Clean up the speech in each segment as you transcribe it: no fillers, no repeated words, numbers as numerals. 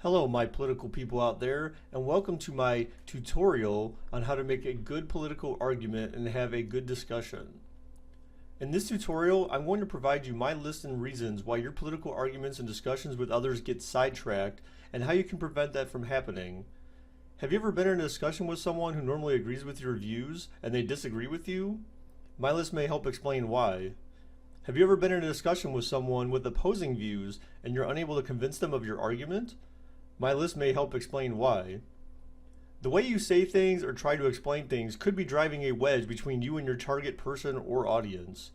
Hello, my political people out there, and welcome to my tutorial on how to make a good political argument and have a good discussion. In this tutorial, I'm going to provide you my list and reasons why your political arguments and discussions with others get sidetracked and how you can prevent that from happening. Have you ever been in a discussion with someone who normally agrees with your views and they disagree with you? My list may help explain why. Have you ever been in a discussion with someone with opposing views and you're unable to convince them of your argument? My list may help explain why. The way you say things or try to explain things could be driving a wedge between you and your target person or audience.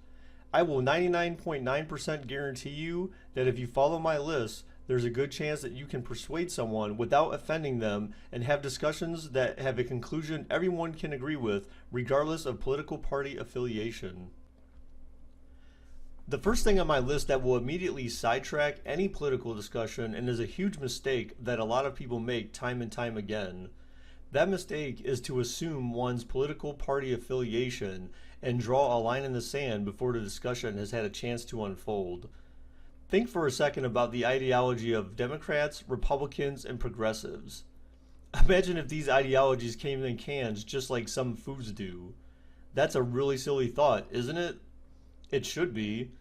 I will 99.9% guarantee you that if you follow my list, there's a good chance that you can persuade someone without offending them and have discussions that have a conclusion everyone can agree with, regardless of political party affiliation. The first thing on my list that will immediately sidetrack any political discussion and is a huge mistake that a lot of people make time and time again. That mistake is to assume one's political party affiliation and draw a line in the sand before the discussion has had a chance to unfold. Think for a second about the ideology of Democrats, Republicans, and progressives. Imagine if these ideologies came in cans just like some foods do. That's a really silly thought, isn't it? It should be.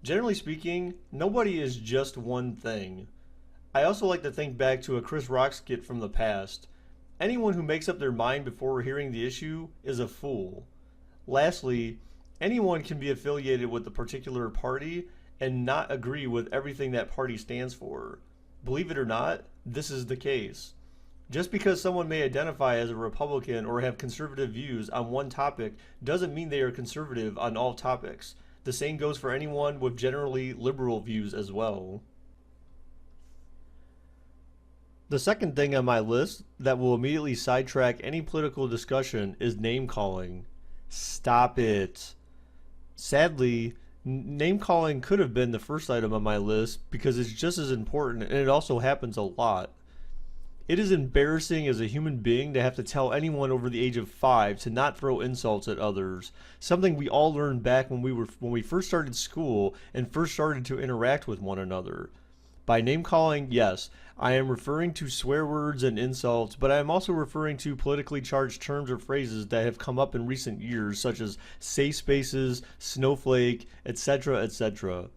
Generally speaking, nobody is just one thing. I also like to think back to a Chris Rock skit from the past. Anyone who makes up their mind before hearing the issue is a fool. Lastly, anyone can be affiliated with a particular party and not agree with everything that party stands for. Believe it or not, this is the case. Just because someone may identify as a Republican or have conservative views on one topic doesn't mean they are conservative on all topics. The same goes for anyone with generally liberal views as well. The second thing on my list that will immediately sidetrack any political discussion is name calling. Stop it. Sadly, name calling could have been the first item on my list because it's just as important and it also happens a lot. It is embarrassing as a human being to have to tell anyone over the age of 5 to not throw insults at others, something we all learned back when we first started school and first started to interact with one another. By name calling, yes, I am referring to swear words and insults, but I am also referring to politically charged terms or phrases that have come up in recent years, such as safe spaces, snowflake, etc., etc.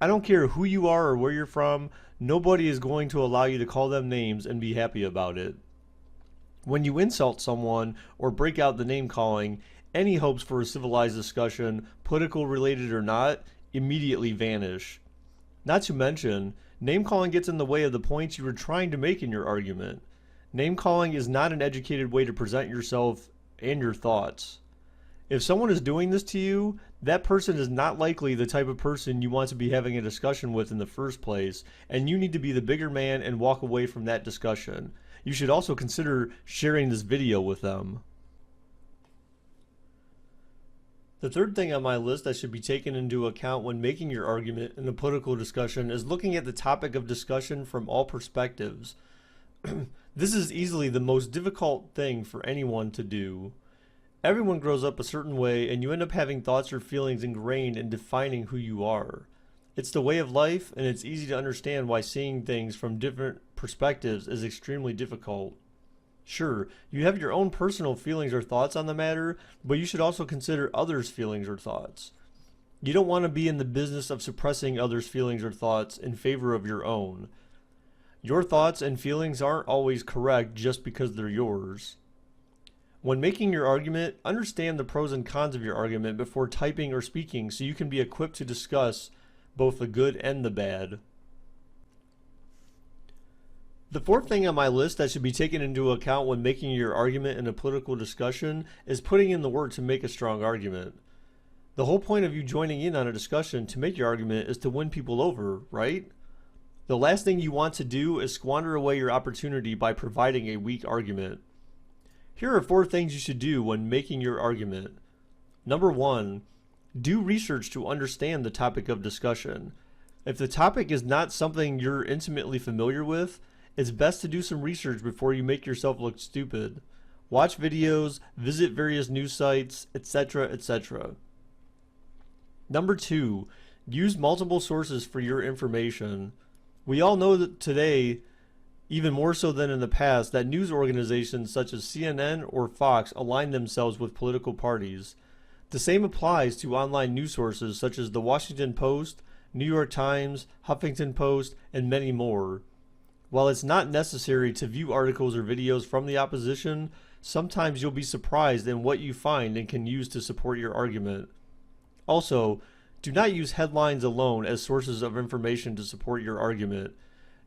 I don't care who you are or where you're from, nobody is going to allow you to call them names and be happy about it. When you insult someone or break out the name calling, any hopes for a civilized discussion, political related or not, immediately vanish. Not to mention, name calling gets in the way of the points you were trying to make in your argument. Name calling is not an educated way to present yourself and your thoughts. If someone is doing this to you, that person is not likely the type of person you want to be having a discussion with in the first place, and you need to be the bigger man and walk away from that discussion. You should also consider sharing this video with them. The third thing on my list that should be taken into account when making your argument in a political discussion is looking at the topic of discussion from all perspectives. This is easily the most difficult thing for anyone to do. Everyone grows up a certain way and you end up having thoughts or feelings ingrained in defining who you are. It's the way of life, and it's easy to understand why seeing things from different perspectives is extremely difficult. Sure, you have your own personal feelings or thoughts on the matter, but you should also consider others' feelings or thoughts. You don't want to be in the business of suppressing others' feelings or thoughts in favor of your own. Your thoughts and feelings aren't always correct just because they're yours. When making your argument, understand the pros and cons of your argument before typing or speaking so you can be equipped to discuss both the good and the bad. The fourth thing on my list that should be taken into account when making your argument in a political discussion is putting in the work to make a strong argument. The whole point of you joining in on a discussion to make your argument is to win people over, right? The last thing you want to do is squander away your opportunity by providing a weak argument. Here are 4 things you should do when making your argument. Number 1, do research to understand the topic of discussion. If the topic is not something you're intimately familiar with, it's best to do some research before you make yourself look stupid. Watch videos, visit various news sites, etc., etc. Number 2, use multiple sources for your information. We all know that today even more so than in the past, that news organizations such as CNN or Fox align themselves with political parties. The same applies to online news sources such as the Washington Post, New York Times, Huffington Post, and many more. While it's not necessary to view articles or videos from the opposition, sometimes you'll be surprised in what you find and can use to support your argument. Also, do not use headlines alone as sources of information to support your argument.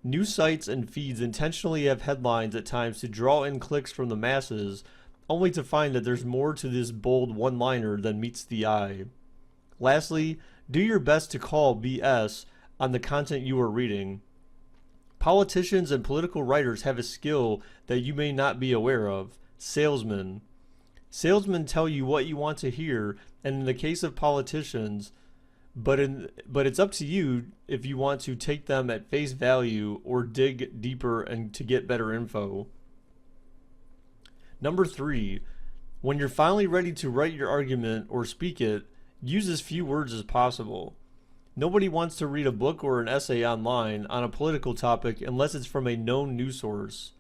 News sites and feeds intentionally have headlines at times to draw in clicks from the masses, only to find that there's more to this bold one-liner than meets the eye. Lastly, do your best to call BS on the content you are reading. Politicians and political writers have a skill that you may not be aware of: salesmen. Salesmen tell you what you want to hear, and in the case of politicians, but it's up to you if you want to take them at face value or dig deeper and to get better info. Number 3, when you're finally ready to write your argument or speak it, use as few words as possible. Nobody wants to read a book or an essay online on a political topic unless it's from a known news source.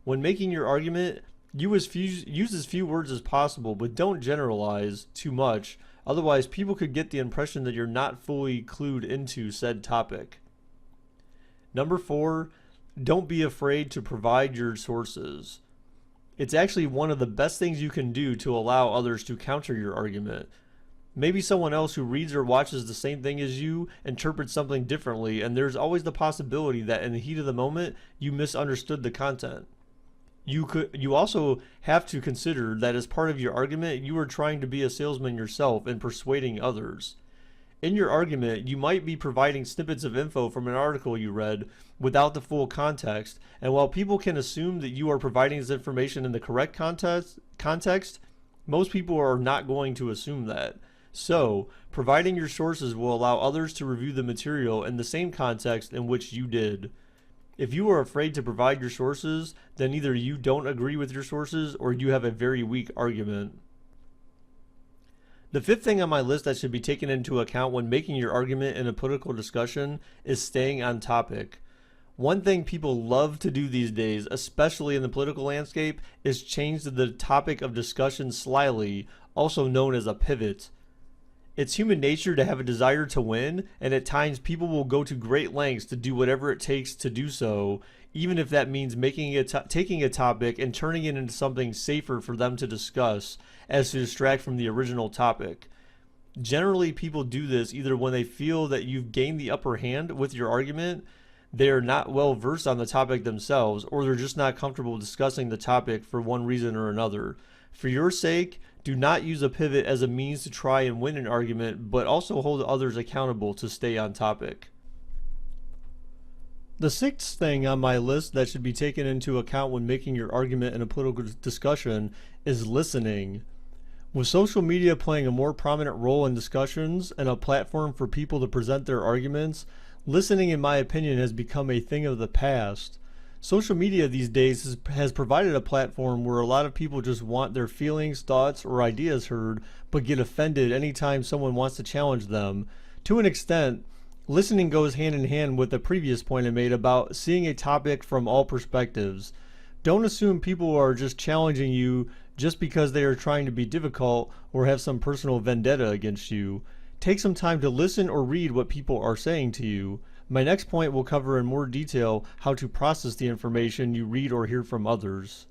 When making your argument, use as few words as possible, but don't generalize too much, otherwise people could get the impression that you're not fully clued into said topic. Number 4, don't be afraid to provide your sources. It's actually one of the best things you can do to allow others to counter your argument. Maybe someone else who reads or watches the same thing as you interprets something differently, and there's always the possibility that in the heat of the moment you misunderstood the content. You also have to consider that as part of your argument, you are trying to be a salesman yourself and persuading others. In your argument, you might be providing snippets of info from an article you read without the full context, and while people can assume that you are providing this information in the correct context, most people are not going to assume that. So, providing your sources will allow others to review the material in the same context in which you did. If you are afraid to provide your sources, then either you don't agree with your sources or you have a very weak argument. The 5th thing on my list that should be taken into account when making your argument in a political discussion is staying on topic. One thing people love to do these days, especially in the political landscape, is change the topic of discussion slyly, also known as a pivot. It's human nature to have a desire to win, and at times people will go to great lengths to do whatever it takes to do so, even if that means taking a topic and turning it into something safer for them to discuss, as to distract from the original topic. Generally, people do this either when they feel that you've gained the upper hand with your argument, they are not well versed on the topic themselves, or they're just not comfortable discussing the topic for one reason or another. For your sake, do not use a pivot as a means to try and win an argument, but also hold others accountable to stay on topic. The 6th thing on my list that should be taken into account when making your argument in a political discussion is listening. With social media playing a more prominent role in discussions and a platform for people to present their arguments, listening, in my opinion, has become a thing of the past. Social media these days has provided a platform where a lot of people just want their feelings, thoughts, or ideas heard, but get offended anytime someone wants to challenge them. To an extent, listening goes hand in hand with the previous point I made about seeing a topic from all perspectives. Don't assume people are just challenging you just because they are trying to be difficult or have some personal vendetta against you. Take some time to listen or read what people are saying to you. My next point will cover in more detail how to process the information you read or hear from others.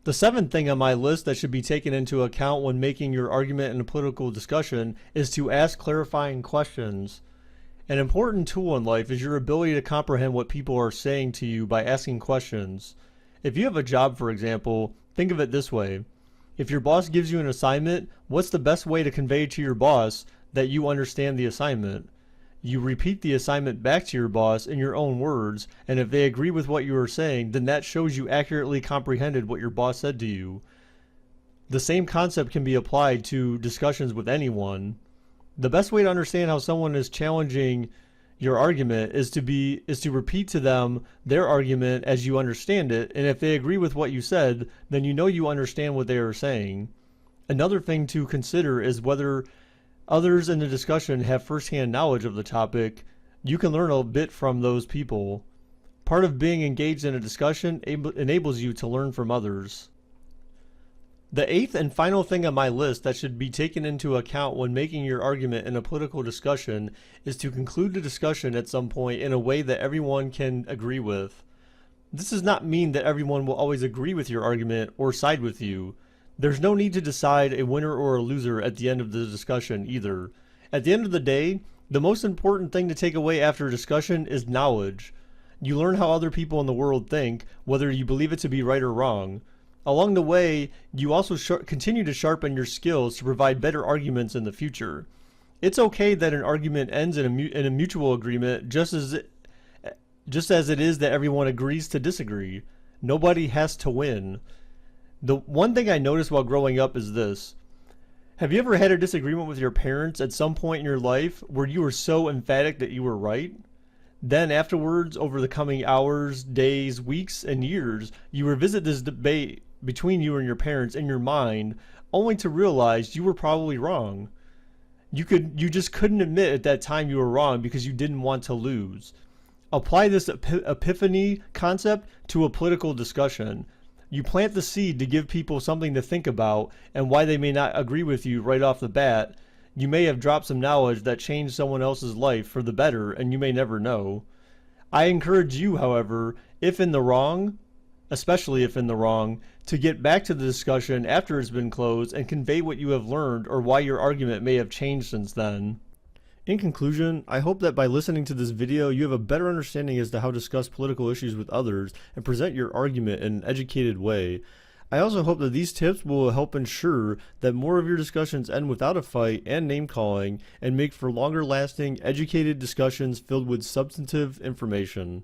The 7th thing on my list that should be taken into account when making your argument in a political discussion is to ask clarifying questions. An important tool in life is your ability to comprehend what people are saying to you by asking questions. If you have a job, for example, think of it this way. If your boss gives you an assignment, what's the best way to convey to your boss that you understand the assignment? You repeat the assignment back to your boss in your own words, and if they agree with what you are saying, then that shows you accurately comprehended what your boss said to you. The same concept can be applied to discussions with anyone. The best way to understand how someone is challenging your argument is to repeat to them their argument as you understand it, and if they agree with what you said, then you know you understand what they are saying. Another thing to consider is whether others in the discussion have first-hand knowledge of the topic. You can learn a bit from those people. Part of being engaged in a discussion enables you to learn from others. The eighth and final thing on my list that should be taken into account when making your argument in a political discussion is to conclude the discussion at some point in a way that everyone can agree with. This does not mean that everyone will always agree with your argument or side with you. There's no need to decide a winner or a loser at the end of the discussion either. At the end of the day, the most important thing to take away after a discussion is knowledge. You learn how other people in the world think, whether you believe it to be right or wrong. Along the way, you also continue to sharpen your skills to provide better arguments in the future. It's okay that an argument ends in a mutual agreement just as it is that everyone agrees to disagree. Nobody has to win. The one thing I noticed while growing up is this. Have you ever had a disagreement with your parents at some point in your life where you were so emphatic that you were right? Then afterwards, over the coming hours, days, weeks, and years, you revisit this debate between you and your parents in your mind, only to realize you were probably wrong. You just couldn't admit at that time you were wrong because you didn't want to lose. Apply this epiphany concept to a political discussion. You plant the seed to give people something to think about and why they may not agree with you right off the bat. You may have dropped some knowledge that changed someone else's life for the better, and you may never know. I encourage you, however, especially if in the wrong, to get back to the discussion after it's been closed and convey what you have learned or why your argument may have changed since then. In conclusion, I hope that by listening to this video you have a better understanding as to how to discuss political issues with others and present your argument in an educated way. I also hope that these tips will help ensure that more of your discussions end without a fight and name calling and make for longer lasting, educated discussions filled with substantive information.